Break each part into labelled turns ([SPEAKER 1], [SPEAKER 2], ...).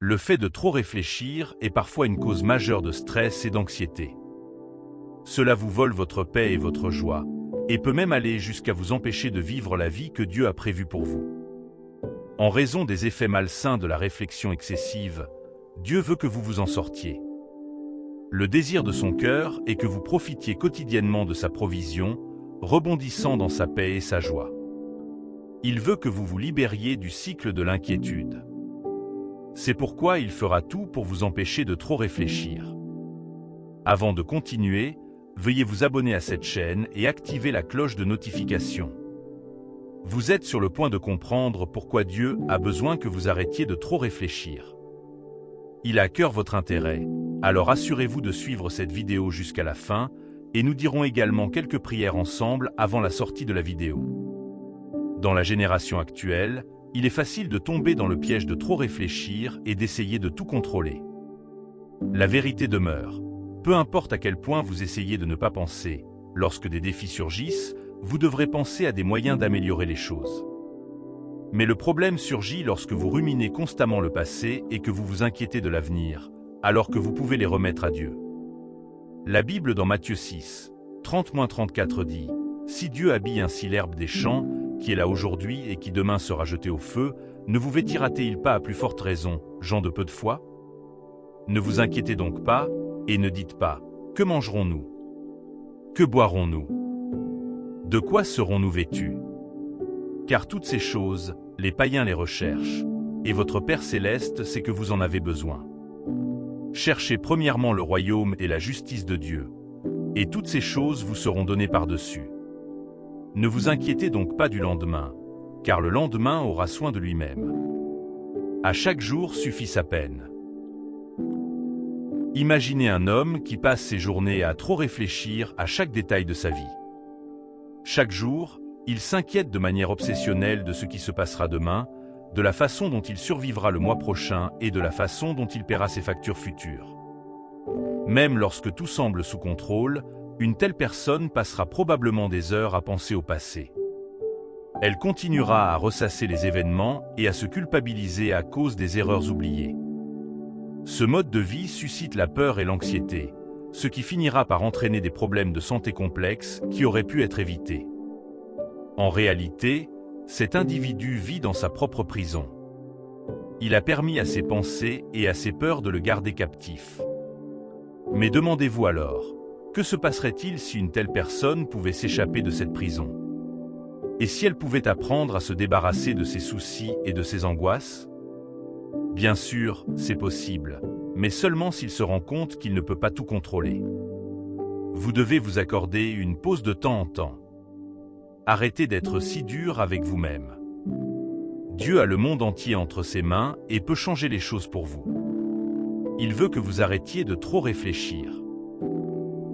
[SPEAKER 1] Le fait de trop réfléchir est parfois une cause majeure de stress et d'anxiété. Cela vous vole votre paix et votre joie, et peut même aller jusqu'à vous empêcher de vivre la vie que Dieu a prévue pour vous. En raison des effets malsains de la réflexion excessive, Dieu veut que vous vous en sortiez. Le désir de son cœur est que vous profitiez quotidiennement de sa provision, rebondissant dans sa paix et sa joie. Il veut que vous vous libériez du cycle de l'inquiétude. C'est pourquoi il fera tout pour vous empêcher de trop réfléchir. Avant de continuer, veuillez vous abonner à cette chaîne et activer la cloche de notification. Vous êtes sur le point de comprendre pourquoi Dieu a besoin que vous arrêtiez de trop réfléchir. Il a à cœur votre intérêt, alors assurez-vous de suivre cette vidéo jusqu'à la fin et nous dirons également quelques prières ensemble avant la sortie de la vidéo. Dans la génération actuelle, il est facile de tomber dans le piège de trop réfléchir et d'essayer de tout contrôler. La vérité demeure. Peu importe à quel point vous essayez de ne pas penser, lorsque des défis surgissent, vous devrez penser à des moyens d'améliorer les choses. Mais le problème surgit lorsque vous ruminez constamment le passé et que vous vous inquiétez de l'avenir, alors que vous pouvez les remettre à Dieu. La Bible dans Matthieu 6, 30-34 dit « Si Dieu habille ainsi l'herbe des champs, qui est là aujourd'hui et qui demain sera jetée au feu, ne vous vêtira-t-il pas à plus forte raison, gens de peu de foi? Ne vous inquiétez donc pas, et ne dites pas, que mangerons-nous? Que boirons-nous? De quoi serons-nous vêtus? Car toutes ces choses, les païens les recherchent, et votre Père céleste sait que vous en avez besoin. Cherchez premièrement le royaume et la justice de Dieu, et toutes ces choses vous seront données par-dessus. Ne vous inquiétez donc pas du lendemain, car le lendemain aura soin de lui-même. À chaque jour suffit sa peine. Imaginez un homme qui passe ses journées à trop réfléchir à chaque détail de sa vie. Chaque jour, il s'inquiète de manière obsessionnelle de ce qui se passera demain, de la façon dont il survivra le mois prochain et de la façon dont il paiera ses factures futures. Même lorsque tout semble sous contrôle, une telle personne passera probablement des heures à penser au passé. Elle continuera à ressasser les événements et à se culpabiliser à cause des erreurs oubliées. Ce mode de vie suscite la peur et l'anxiété, ce qui finira par entraîner des problèmes de santé complexes qui auraient pu être évités. En réalité, cet individu vit dans sa propre prison. Il a permis à ses pensées et à ses peurs de le garder captif. Mais demandez-vous alors, que se passerait-il si une telle personne pouvait s'échapper de cette prison? Et si elle pouvait apprendre à se débarrasser de ses soucis et de ses angoisses? Bien sûr, c'est possible, mais seulement s'il se rend compte qu'il ne peut pas tout contrôler. Vous devez vous accorder une pause de temps en temps. Arrêtez d'être si dur avec vous-même. Dieu a le monde entier entre ses mains et peut changer les choses pour vous. Il veut que vous arrêtiez de trop réfléchir.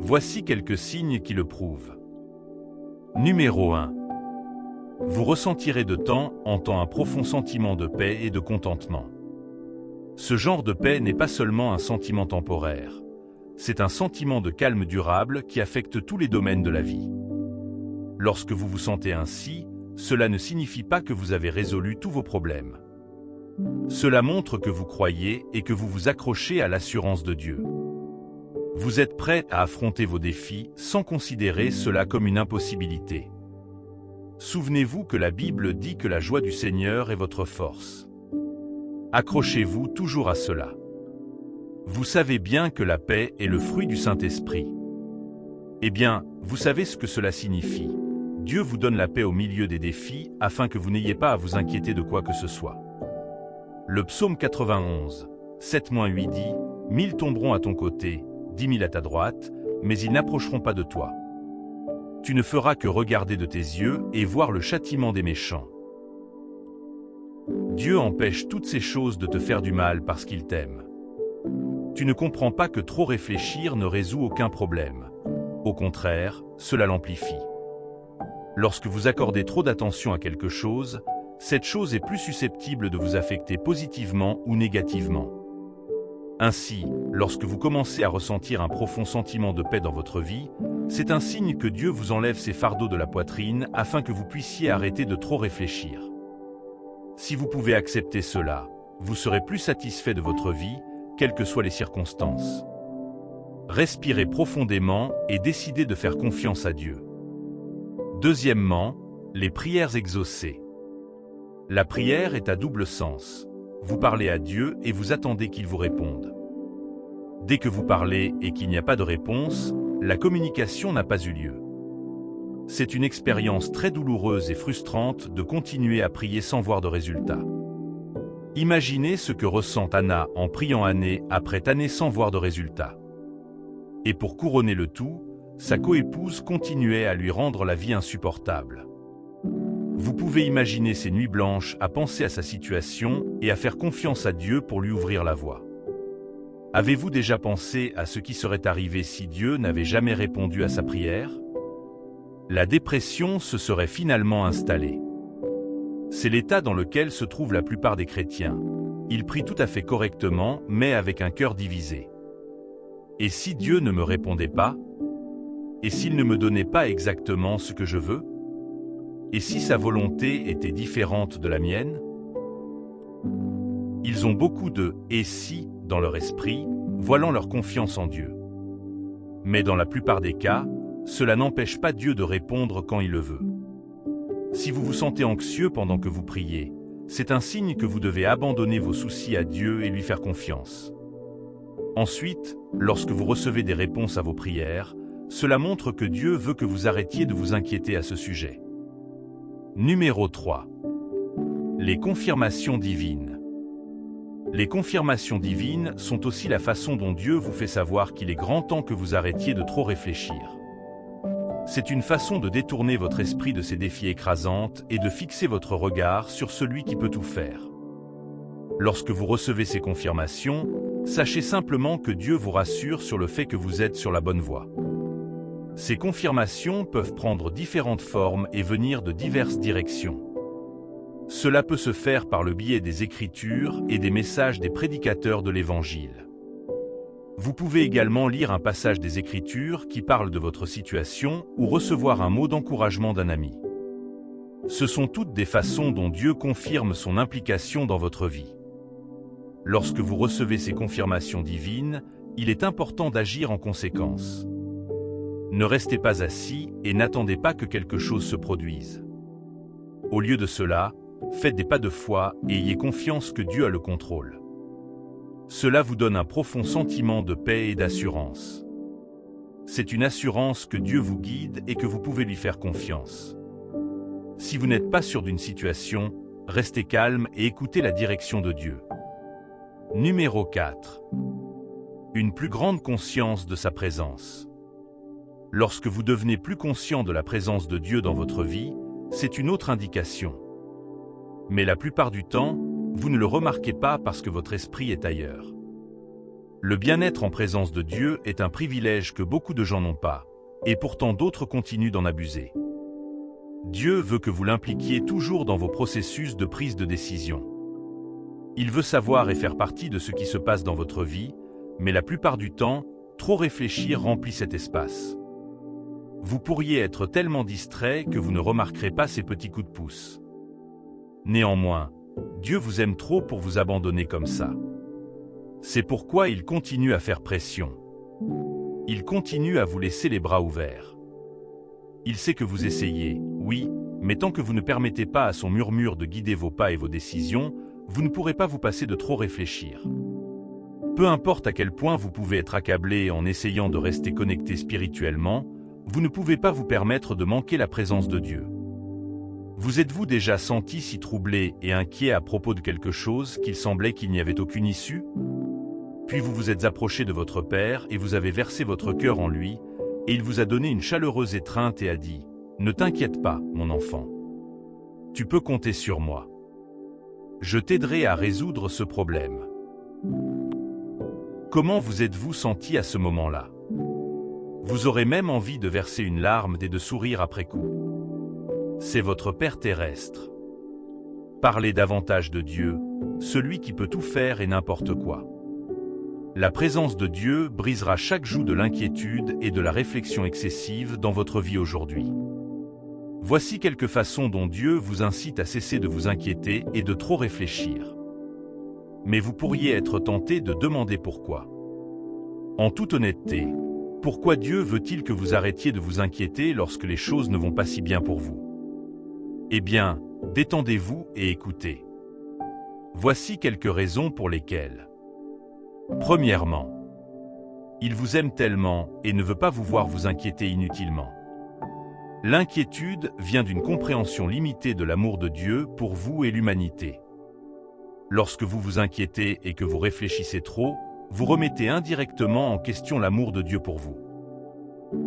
[SPEAKER 1] Voici quelques signes qui le prouvent. Numéro 1. Vous ressentirez de temps en temps un profond sentiment de paix et de contentement. Ce genre de paix n'est pas seulement un sentiment temporaire. C'est un sentiment de calme durable qui affecte tous les domaines de la vie. Lorsque vous vous sentez ainsi, cela ne signifie pas que vous avez résolu tous vos problèmes. Cela montre que vous croyez et que vous vous accrochez à l'assurance de Dieu. Vous êtes prêt à affronter vos défis sans considérer cela comme une impossibilité. Souvenez-vous que la Bible dit que la joie du Seigneur est votre force. Accrochez-vous toujours à cela. Vous savez bien que la paix est le fruit du Saint-Esprit. Eh bien, vous savez ce que cela signifie. Dieu vous donne la paix au milieu des défis afin que vous n'ayez pas à vous inquiéter de quoi que ce soit. Le psaume 91, 7-8 dit « 1000 tomberont à ton côté, 10 000 à ta droite, mais ils n'approcheront pas de toi. Tu ne feras que regarder de tes yeux et voir le châtiment des méchants. » Dieu empêche toutes ces choses de te faire du mal parce qu'il t'aime. Tu ne comprends pas que trop réfléchir ne résout aucun problème. Au contraire, cela l'amplifie. Lorsque vous accordez trop d'attention à quelque chose, cette chose est plus susceptible de vous affecter positivement ou négativement. Ainsi, lorsque vous commencez à ressentir un profond sentiment de paix dans votre vie, c'est un signe que Dieu vous enlève ses fardeaux de la poitrine afin que vous puissiez arrêter de trop réfléchir. Si vous pouvez accepter cela, vous serez plus satisfait de votre vie, quelles que soient les circonstances. Respirez profondément et décidez de faire confiance à Dieu. Deuxièmement, les prières exaucées. La prière est à double sens. Vous parlez à Dieu et vous attendez qu'il vous réponde. Dès que vous parlez et qu'il n'y a pas de réponse, la communication n'a pas eu lieu. C'est une expérience très douloureuse et frustrante de continuer à prier sans voir de résultat. Imaginez ce que ressent Anna en priant année après année sans voir de résultat. Et pour couronner le tout, sa coépouse continuait à lui rendre la vie insupportable. Vous pouvez imaginer ces nuits blanches à penser à sa situation et à faire confiance à Dieu pour lui ouvrir la voie. Avez-vous déjà pensé à ce qui serait arrivé si Dieu n'avait jamais répondu à sa prière? La dépression se serait finalement installée. C'est l'état dans lequel se trouvent la plupart des chrétiens. Ils prient tout à fait correctement, mais avec un cœur divisé. Et si Dieu ne me répondait pas? Et s'il ne me donnait pas exactement ce que je veux? Et si sa volonté était différente de la mienne? Ils ont beaucoup de « et si » dans leur esprit, voilant leur confiance en Dieu. Mais dans la plupart des cas, cela n'empêche pas Dieu de répondre quand il le veut. Si vous vous sentez anxieux pendant que vous priez, c'est un signe que vous devez abandonner vos soucis à Dieu et lui faire confiance. Ensuite, lorsque vous recevez des réponses à vos prières, cela montre que Dieu veut que vous arrêtiez de vous inquiéter à ce sujet. Numéro 3. Les confirmations divines. Les confirmations divines sont aussi la façon dont Dieu vous fait savoir qu'il est grand temps que vous arrêtiez de trop réfléchir. C'est une façon de détourner votre esprit de ces défis écrasants et de fixer votre regard sur celui qui peut tout faire. Lorsque vous recevez ces confirmations, sachez simplement que Dieu vous rassure sur le fait que vous êtes sur la bonne voie. Ces confirmations peuvent prendre différentes formes et venir de diverses directions. Cela peut se faire par le biais des Écritures et des messages des prédicateurs de l'Évangile. Vous pouvez également lire un passage des Écritures qui parle de votre situation ou recevoir un mot d'encouragement d'un ami. Ce sont toutes des façons dont Dieu confirme son implication dans votre vie. Lorsque vous recevez ces confirmations divines, il est important d'agir en conséquence. Ne restez pas assis et n'attendez pas que quelque chose se produise. Au lieu de cela, faites des pas de foi et ayez confiance que Dieu a le contrôle. Cela vous donne un profond sentiment de paix et d'assurance. C'est une assurance que Dieu vous guide et que vous pouvez lui faire confiance. Si vous n'êtes pas sûr d'une situation, restez calme et écoutez la direction de Dieu. Numéro 4. Une plus grande conscience de sa présence. Lorsque vous devenez plus conscient de la présence de Dieu dans votre vie, c'est une autre indication. Mais la plupart du temps, vous ne le remarquez pas parce que votre esprit est ailleurs. Le bien-être en présence de Dieu est un privilège que beaucoup de gens n'ont pas, et pourtant d'autres continuent d'en abuser. Dieu veut que vous l'impliquiez toujours dans vos processus de prise de décision. Il veut savoir et faire partie de ce qui se passe dans votre vie, mais la plupart du temps, trop réfléchir remplit cet espace. Vous pourriez être tellement distrait que vous ne remarquerez pas ces petits coups de pouce. Néanmoins, Dieu vous aime trop pour vous abandonner comme ça. C'est pourquoi il continue à faire pression. Il continue à vous laisser les bras ouverts. Il sait que vous essayez, oui, mais tant que vous ne permettez pas à son murmure de guider vos pas et vos décisions, vous ne pourrez pas vous passer de trop réfléchir. Peu importe à quel point vous pouvez être accablé en essayant de rester connecté spirituellement, vous ne pouvez pas vous permettre de manquer la présence de Dieu. Vous êtes-vous déjà senti si troublé et inquiet à propos de quelque chose qu'il semblait qu'il n'y avait aucune issue? Puis vous vous êtes approché de votre Père et vous avez versé votre cœur en lui, et il vous a donné une chaleureuse étreinte et a dit « Ne t'inquiète pas, mon enfant. Tu peux compter sur moi. Je t'aiderai à résoudre ce problème. » Comment vous êtes-vous senti à ce moment-là? Vous aurez même envie de verser une larme et de sourire après coup. C'est votre Père terrestre. Parlez davantage de Dieu, celui qui peut tout faire et n'importe quoi. La présence de Dieu brisera chaque joug de l'inquiétude et de la réflexion excessive dans votre vie aujourd'hui. Voici quelques façons dont Dieu vous incite à cesser de vous inquiéter et de trop réfléchir. Mais vous pourriez être tenté de demander pourquoi. En toute honnêteté, pourquoi Dieu veut-il que vous arrêtiez de vous inquiéter lorsque les choses ne vont pas si bien pour vous? Eh bien, détendez-vous et écoutez. Voici quelques raisons pour lesquelles. Premièrement, il vous aime tellement et ne veut pas vous voir vous inquiéter inutilement. L'inquiétude vient d'une compréhension limitée de l'amour de Dieu pour vous et l'humanité. Lorsque vous vous inquiétez et que vous réfléchissez trop, vous remettez indirectement en question l'amour de Dieu pour vous.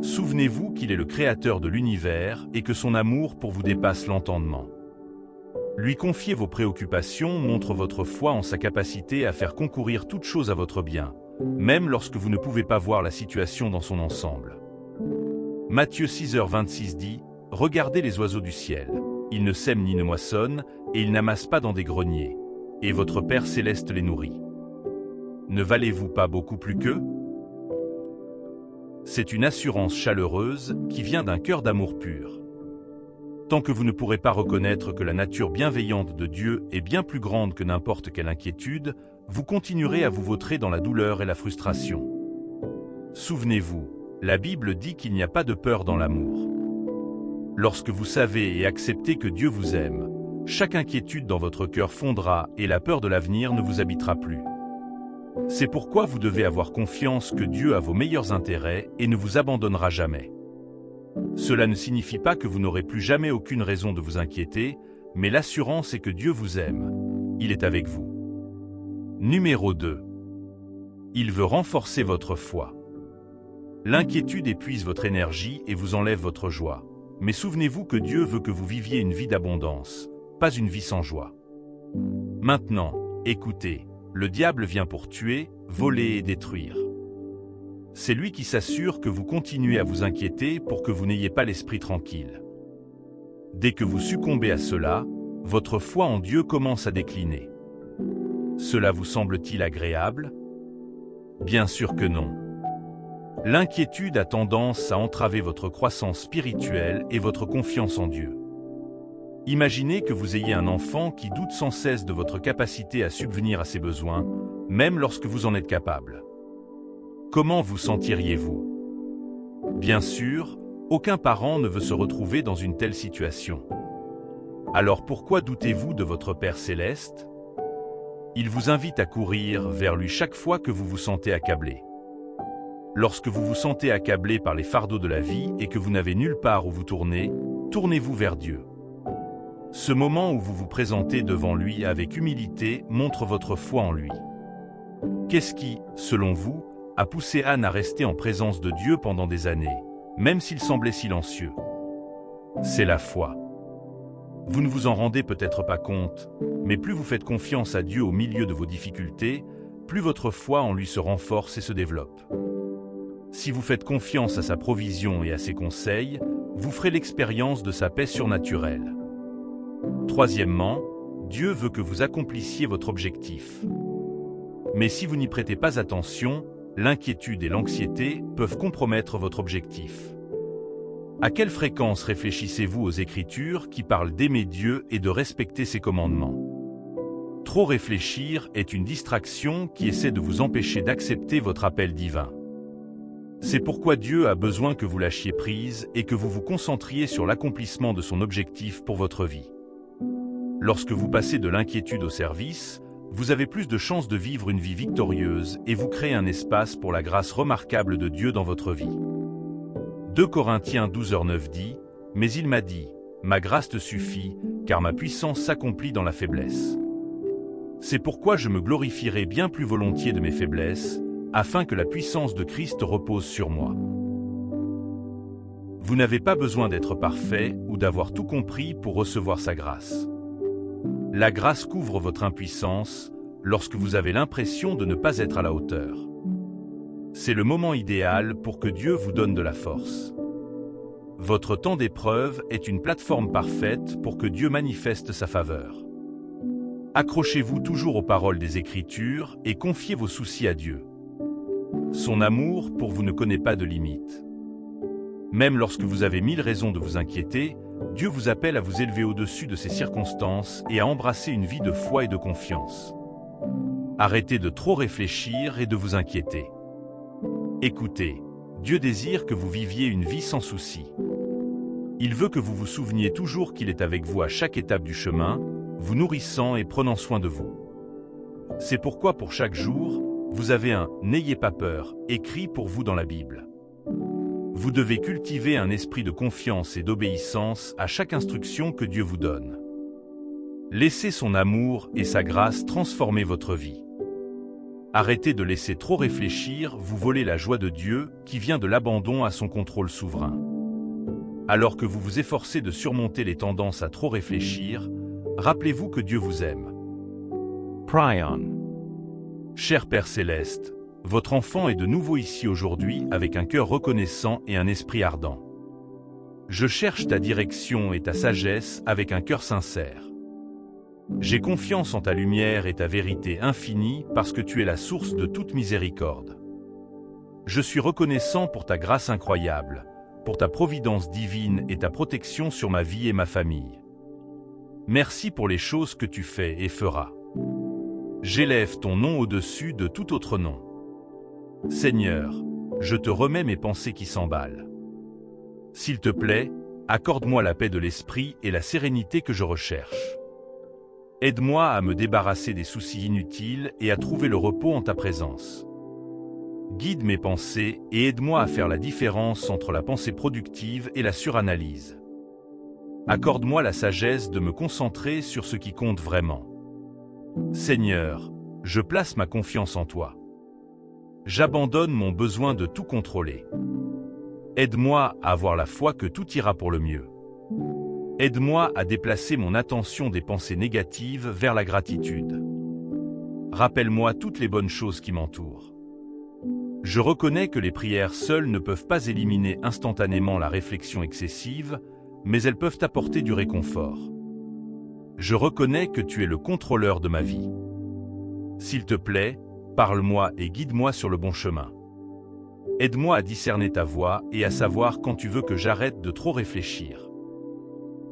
[SPEAKER 1] Souvenez-vous qu'il est le créateur de l'univers et que son amour pour vous dépasse l'entendement. Lui confier vos préoccupations montre votre foi en sa capacité à faire concourir toute chose à votre bien, même lorsque vous ne pouvez pas voir la situation dans son ensemble. Matthieu 6h26 dit « Regardez les oiseaux du ciel, ils ne sèment ni ne moissonnent, et ils n'amassent pas dans des greniers. Et votre Père céleste les nourrit. Ne valez-vous pas beaucoup plus qu'eux? » C'est une assurance chaleureuse qui vient d'un cœur d'amour pur. Tant que vous ne pourrez pas reconnaître que la nature bienveillante de Dieu est bien plus grande que n'importe quelle inquiétude, vous continuerez à vous vautrer dans la douleur et la frustration. Souvenez-vous, la Bible dit qu'il n'y a pas de peur dans l'amour. Lorsque vous savez et acceptez que Dieu vous aime, chaque inquiétude dans votre cœur fondra et la peur de l'avenir ne vous habitera plus. C'est pourquoi vous devez avoir confiance que Dieu a vos meilleurs intérêts et ne vous abandonnera jamais. Cela ne signifie pas que vous n'aurez plus jamais aucune raison de vous inquiéter, mais l'assurance est que Dieu vous aime. Il est avec vous. Numéro 2. Il veut renforcer votre foi. L'inquiétude épuise votre énergie et vous enlève votre joie. Mais souvenez-vous que Dieu veut que vous viviez une vie d'abondance, pas une vie sans joie. Maintenant, écoutez, le diable vient pour tuer, voler et détruire. C'est lui qui s'assure que vous continuez à vous inquiéter pour que vous n'ayez pas l'esprit tranquille. Dès que vous succombez à cela, votre foi en Dieu commence à décliner. Cela vous semble-t-il agréable? Bien sûr que non. L'inquiétude a tendance à entraver votre croissance spirituelle et votre confiance en Dieu. Imaginez que vous ayez un enfant qui doute sans cesse de votre capacité à subvenir à ses besoins, même lorsque vous en êtes capable. Comment vous sentiriez-vous? Bien sûr, aucun parent ne veut se retrouver dans une telle situation. Alors pourquoi doutez-vous de votre Père céleste? Il vous invite à courir vers lui chaque fois que vous vous sentez accablé. Lorsque vous vous sentez accablé par les fardeaux de la vie et que vous n'avez nulle part où vous tourner, tournez-vous vers Dieu. Ce moment où vous vous présentez devant lui avec humilité montre votre foi en lui. Qu'est-ce qui, selon vous, a poussé Anne à rester en présence de Dieu pendant des années, même s'il semblait silencieux? C'est la foi. Vous ne vous en rendez peut-être pas compte, mais plus vous faites confiance à Dieu au milieu de vos difficultés, plus votre foi en lui se renforce et se développe. Si vous faites confiance à sa provision et à ses conseils, vous ferez l'expérience de sa paix surnaturelle. Troisièmement, Dieu veut que vous accomplissiez votre objectif. Mais si vous n'y prêtez pas attention, l'inquiétude et l'anxiété peuvent compromettre votre objectif. À quelle fréquence réfléchissez-vous aux Écritures qui parlent d'aimer Dieu et de respecter ses commandements? Trop réfléchir est une distraction qui essaie de vous empêcher d'accepter votre appel divin. C'est pourquoi Dieu a besoin que vous lâchiez prise et que vous vous concentriez sur l'accomplissement de son objectif pour votre vie. Lorsque vous passez de l'inquiétude au service, vous avez plus de chances de vivre une vie victorieuse et vous créez un espace pour la grâce remarquable de Dieu dans votre vie. 2 Corinthiens 12h9 dit « Mais il m'a dit, ma grâce te suffit, car ma puissance s'accomplit dans la faiblesse. C'est pourquoi je me glorifierai bien plus volontiers de mes faiblesses, afin que la puissance de Christ repose sur moi. » Vous n'avez pas besoin d'être parfait ou d'avoir tout compris pour recevoir sa grâce. La grâce couvre votre impuissance lorsque vous avez l'impression de ne pas être à la hauteur. C'est le moment idéal pour que Dieu vous donne de la force. Votre temps d'épreuve est une plateforme parfaite pour que Dieu manifeste sa faveur. Accrochez-vous toujours aux paroles des Écritures et confiez vos soucis à Dieu. Son amour pour vous ne connaît pas de limite. Même lorsque vous avez 1000 raisons de vous inquiéter, Dieu vous appelle à vous élever au-dessus de ces circonstances et à embrasser une vie de foi et de confiance. Arrêtez de trop réfléchir et de vous inquiéter. Écoutez, Dieu désire que vous viviez une vie sans souci. Il veut que vous vous souveniez toujours qu'il est avec vous à chaque étape du chemin, vous nourrissant et prenant soin de vous. C'est pourquoi pour chaque jour, vous avez un « N'ayez pas peur » écrit pour vous dans la Bible. Vous devez cultiver un esprit de confiance et d'obéissance à chaque instruction que Dieu vous donne. Laissez son amour et sa grâce transformer votre vie. Arrêtez de laisser trop réfléchir vous voler la joie de Dieu qui vient de l'abandon à son contrôle souverain. Alors que vous vous efforcez de surmonter les tendances à trop réfléchir, rappelez-vous que Dieu vous aime.
[SPEAKER 2] Prion.
[SPEAKER 1] Cher Père Céleste, votre enfant est de nouveau ici aujourd'hui avec un cœur reconnaissant et un esprit ardent. Je cherche ta direction et ta sagesse avec un cœur sincère. J'ai confiance en ta lumière et ta vérité infinie parce que tu es la source de toute miséricorde. Je suis reconnaissant pour ta grâce incroyable, pour ta providence divine et ta protection sur ma vie et ma famille. Merci pour les choses que tu fais et feras. J'élève ton nom au-dessus de tout autre nom. Seigneur, je te remets mes pensées qui s'emballent. S'il te plaît, accorde-moi la paix de l'esprit et la sérénité que je recherche. Aide-moi à me débarrasser des soucis inutiles et à trouver le repos en ta présence. Guide mes pensées et aide-moi à faire la différence entre la pensée productive et la suranalyse. Accorde-moi la sagesse de me concentrer sur ce qui compte vraiment. Seigneur, je place ma confiance en toi. J'abandonne mon besoin de tout contrôler. Aide-moi à avoir la foi que tout ira pour le mieux. Aide-moi à déplacer mon attention des pensées négatives vers la gratitude. Rappelle-moi toutes les bonnes choses qui m'entourent. Je reconnais que les prières seules ne peuvent pas éliminer instantanément la réflexion excessive, mais elles peuvent apporter du réconfort. Je reconnais que tu es le contrôleur de ma vie. S'il te plaît, parle-moi et guide-moi sur le bon chemin. Aide-moi à discerner ta voix et à savoir quand tu veux que j'arrête de trop réfléchir.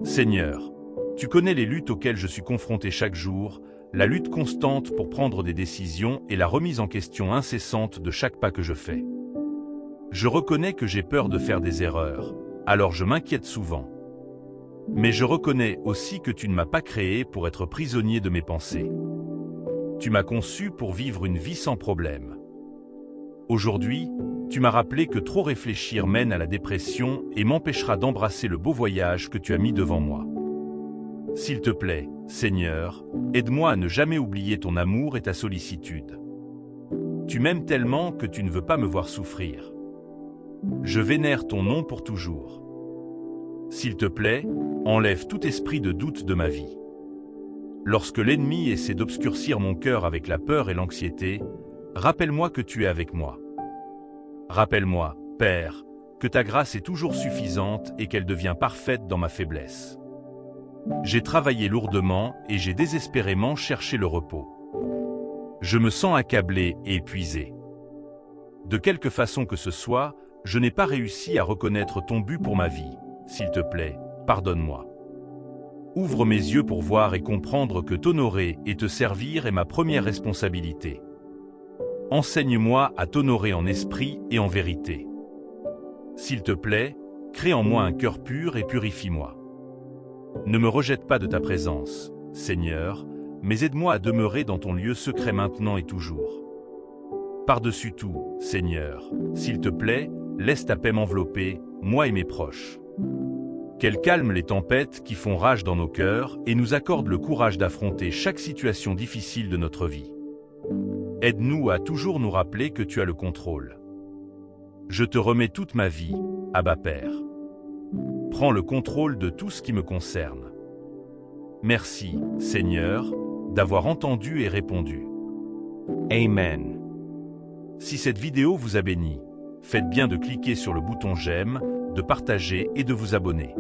[SPEAKER 1] Seigneur, tu connais les luttes auxquelles je suis confronté chaque jour, la lutte constante pour prendre des décisions et la remise en question incessante de chaque pas que je fais. Je reconnais que j'ai peur de faire des erreurs, alors je m'inquiète souvent. Mais je reconnais aussi que tu ne m'as pas créé pour être prisonnier de mes pensées. Tu m'as conçu pour vivre une vie sans problème. Aujourd'hui, tu m'as rappelé que trop réfléchir mène à la dépression et m'empêchera d'embrasser le beau voyage que tu as mis devant moi. S'il te plaît, Seigneur, aide-moi à ne jamais oublier ton amour et ta sollicitude. Tu m'aimes tellement que tu ne veux pas me voir souffrir. Je vénère ton nom pour toujours. S'il te plaît, enlève tout esprit de doute de ma vie. Lorsque l'ennemi essaie d'obscurcir mon cœur avec la peur et l'anxiété, rappelle-moi que tu es avec moi. Rappelle-moi, Père, que ta grâce est toujours suffisante et qu'elle devient parfaite dans ma faiblesse. J'ai travaillé lourdement et j'ai désespérément cherché le repos. Je me sens accablé et épuisé. De quelque façon que ce soit, je n'ai pas réussi à reconnaître ton but pour ma vie. S'il te plaît, pardonne-moi. Ouvre mes yeux pour voir et comprendre que t'honorer et te servir est ma première responsabilité. Enseigne-moi à t'honorer en esprit et en vérité. S'il te plaît, crée en moi un cœur pur et purifie-moi. Ne me rejette pas de ta présence, Seigneur, mais aide-moi à demeurer dans ton lieu secret maintenant et toujours. Par-dessus tout, Seigneur, s'il te plaît, laisse ta paix m'envelopper, moi et mes proches. Qu'elle calme les tempêtes qui font rage dans nos cœurs et nous accorde le courage d'affronter chaque situation difficile de notre vie. Aide-nous à toujours nous rappeler que tu as le contrôle. Je te remets toute ma vie, Abba Père. Prends le contrôle de tout ce qui me concerne. Merci, Seigneur, d'avoir entendu et répondu.
[SPEAKER 2] Amen.
[SPEAKER 1] Si cette vidéo vous a béni, faites bien de cliquer sur le bouton j'aime, de partager et de vous abonner.